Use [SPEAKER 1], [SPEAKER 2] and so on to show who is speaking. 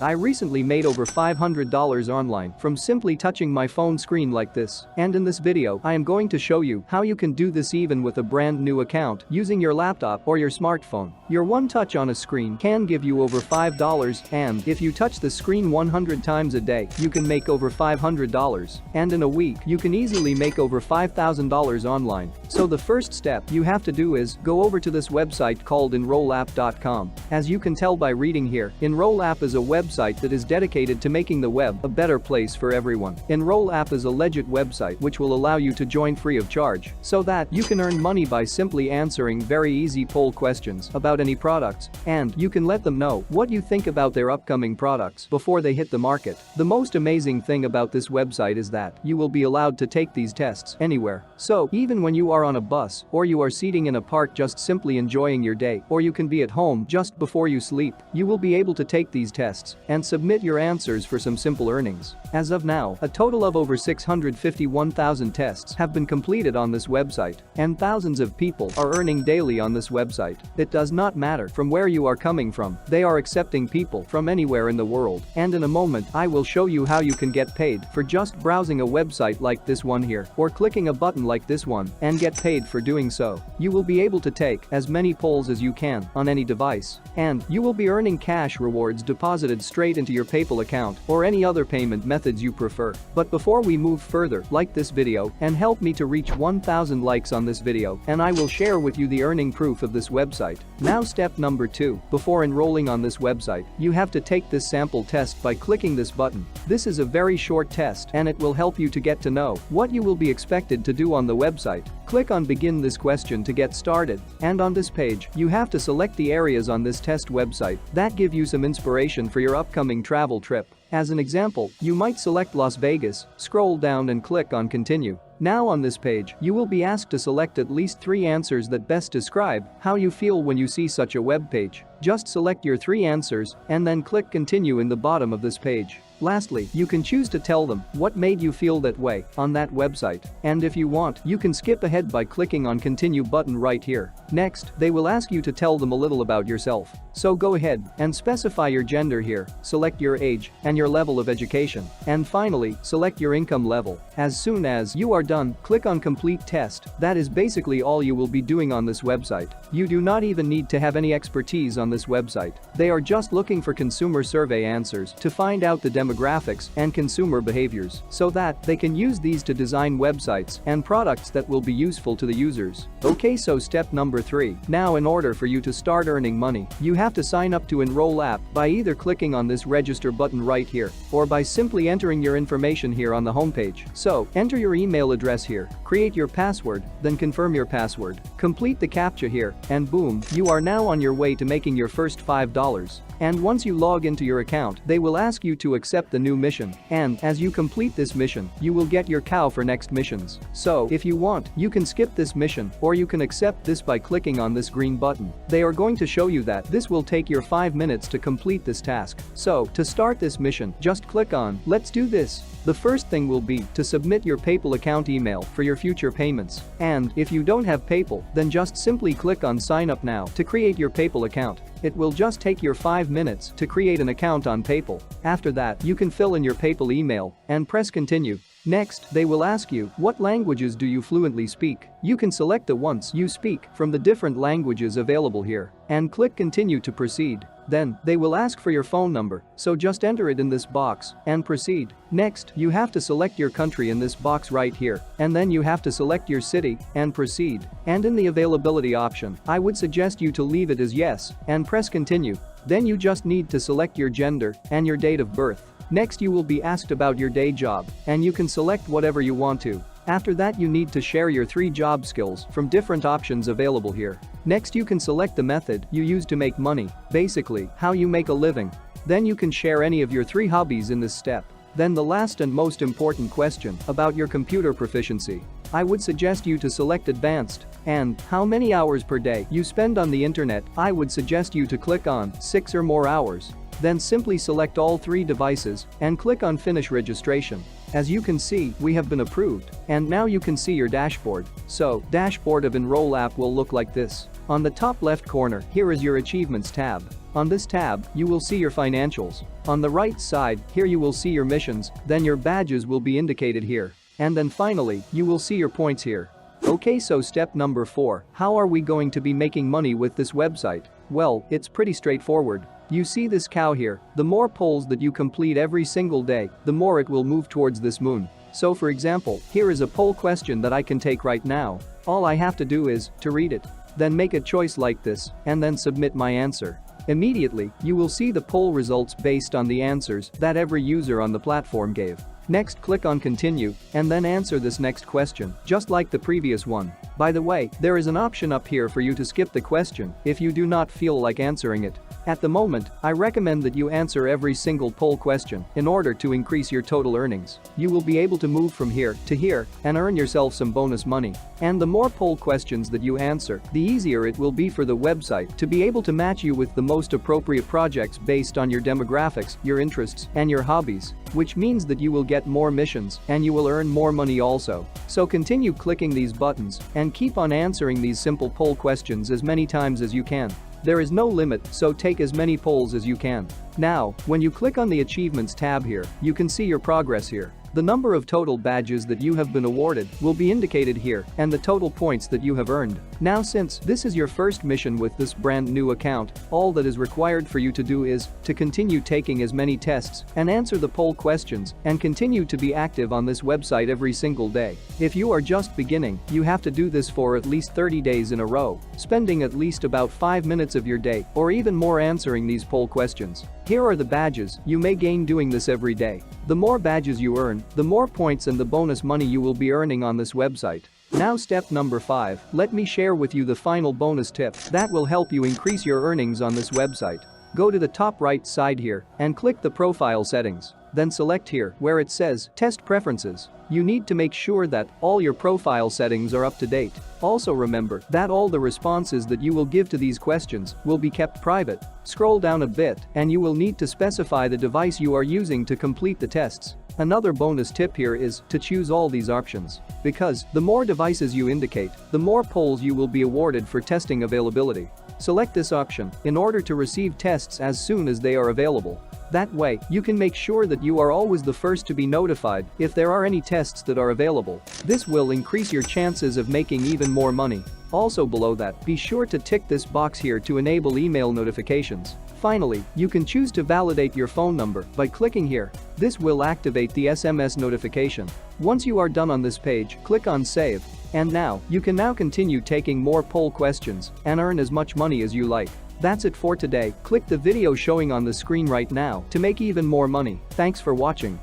[SPEAKER 1] I recently made over $500 online from simply touching my phone screen like this. And in this video, I am going to show you how you can do this even with a brand new account using your laptop or your smartphone. Your one touch on a screen can give you over $5, and if you touch the screen 100 times a day, you can make over $500. And in a week, you can easily make over $5,000 online. So the first step you have to do is go over to this website called enrollapp.com. As you can tell by reading here, Enrollapp is a website that is dedicated to making the web a better place for everyone. Enrollapp is a legit website which will allow you to join free of charge so that you can earn money by simply answering very easy poll questions about any products, and you can let them know what you think about their upcoming products before they hit the market. The most amazing thing about this website is that you will be allowed to take these tests anywhere. So even when you are on a bus or you are seating in a park just simply enjoying your day, or you can be at home just before you sleep, you will be able to take these tests and submit your answers for some simple earnings. As of now, a total of over 651,000 tests have been completed on this website, and thousands of people are earning daily on this website. It does not matter from where you are coming from, they are accepting people from anywhere in the world. And in a moment, I will show you how you can get paid for just browsing a website like this one here, or clicking a button like this one and get paid for doing so. You will be able to take as many polls as you can on any device, and you will be earning cash rewards deposited straight into your PayPal account or any other payment methods you prefer. But before we move further, like this video and help me to reach 1,000 likes on this video, and I will share with you the earning proof of this website. Now step number 2, before enrolling on this website, you have to take this sample test by clicking this button. This is a very short test and it will help you to get to know what you will be expected to do on the website. Click on begin this question to get started, and on this page, you have to select the areas on this test website that give you some inspiration for your upcoming travel trip. As an example, you might select Las Vegas, scroll down and click on continue. Now on this page, you will be asked to select at least 3 answers that best describe how you feel when you see such a web page. Just select your 3 answers and then click continue in the bottom of this page. Lastly, you can choose to tell them what made you feel that way on that website. And if you want, you can skip ahead by clicking on continue button right here. Next, they will ask you to tell them a little about yourself. So go ahead and specify your gender here, select your age and your level of education, and finally, select your income level. As soon as you are done, click on complete test. That is basically all you will be doing on this website. You do not even need to have any expertise on this website. They are just looking for consumer survey answers to find out the demographics and consumer behaviors so that they can use these to design websites and products that will be useful to the users. Okay, so step number 3. Now in order for you to start earning money, you have to sign up to Enrollapp by either clicking on this register button right here or by simply entering your information here on the homepage. So, enter your email address here, create your password, then confirm your password, complete the CAPTCHA here, and boom, you are now on your way to making your first $5. And once you log into your account, they will ask you to accept the new mission, and as you complete this mission, you will get your cow for next missions. So, if you want, you can skip this mission, or you can accept this by clicking on this green button. They are going to show you that this will take your 5 minutes to complete this task. So, to start this mission, just click on let's do this. The first thing will be to submit your PayPal account email for your future payments. And if you don't have PayPal, then just simply click on sign up now to create your PayPal account. It will just take your 5 minutes to create an account on PayPal. After that, you can fill in your PayPal email and press continue. Next, they will ask you, what languages do you fluently speak? You can select the ones you speak from the different languages available here and click continue to proceed. Then, they will ask for your phone number, so just enter it in this box and proceed. Next, you have to select your country in this box right here, and then you have to select your city and proceed. And in the availability option, I would suggest you to leave it as yes and press continue. Then you just need to select your gender and your date of birth. Next, you will be asked about your day job, and you can select whatever you want to. After that, you need to share your 3 job skills from different options available here. Next, you can select the method you use to make money, basically, how you make a living. Then you can share any of your 3 hobbies in this step. Then the last and most important question about your computer proficiency. I would suggest you to select advanced, and how many hours per day you spend on the internet. I would suggest you to click on 6 or more hours. Then simply select all 3 devices and click on finish registration. As you can see, we have been approved, and now you can see your dashboard. So, dashboard of Enrollapp will look like this. On the top left corner, here is your Achievements tab. On this tab, you will see your financials. On the right side, here you will see your missions, then your badges will be indicated here. And then finally, you will see your points here. Okay, so step number 4, how are we going to be making money with this website? Well, it's pretty straightforward. You see this cow here, the more polls that you complete every single day, the more it will move towards this moon. So for example, here is a poll question that I can take right now. All I have to do is to read it. Then make a choice like this, and then submit my answer. Immediately, you will see the poll results based on the answers that every user on the platform gave. Next, click on continue, and then answer this next question, just like the previous one. By the way, there is an option up here for you to skip the question if you do not feel like answering it. At the moment, I recommend that you answer every single poll question in order to increase your total earnings. You will be able to move from here to here and earn yourself some bonus money. And the more poll questions that you answer, the easier it will be for the website to be able to match you with the most appropriate projects based on your demographics, your interests, and your hobbies, which means that you will get more missions and you will earn more money also. So continue clicking these buttons and keep on answering these simple poll questions as many times as you can. There is no limit, so take as many polls as you can. Now, when you click on the Achievements tab here, you can see your progress here. The number of total badges that you have been awarded will be indicated here and the total points that you have earned. Now, since this is your first mission with this brand new account, all that is required for you to do is to continue taking as many tests and answer the poll questions and continue to be active on this website every single day. If you are just beginning, you have to do this for at least 30 days in a row, spending at least about 5 minutes of your day or even more answering these poll questions. Here are the badges you may gain doing this every day. The more badges you earn, the more points and the bonus money you will be earning on this website. Now step number 5, let me share with you the final bonus tip that will help you increase your earnings on this website. Go to the top right side here and click the profile settings. Then select here where it says Test Preferences. You need to make sure that all your profile settings are up to date. Also remember that all the responses that you will give to these questions will be kept private. Scroll down a bit and you will need to specify the device you are using to complete the tests. Another bonus tip here is to choose all these options, because the more devices you indicate, the more polls you will be awarded for testing availability. Select this option in order to receive tests as soon as they are available. That way, you can make sure that you are always the first to be notified if there are any tests that are available. This will increase your chances of making even more money. Also below that, be sure to tick this box here to enable email notifications. Finally, you can choose to validate your phone number by clicking here. This will activate the SMS notification. Once you are done on this page, click on Save. And now, you can continue taking more poll questions and earn as much money as you like. That's it for today. Click the video showing on the screen right now to make even more money. Thanks for watching.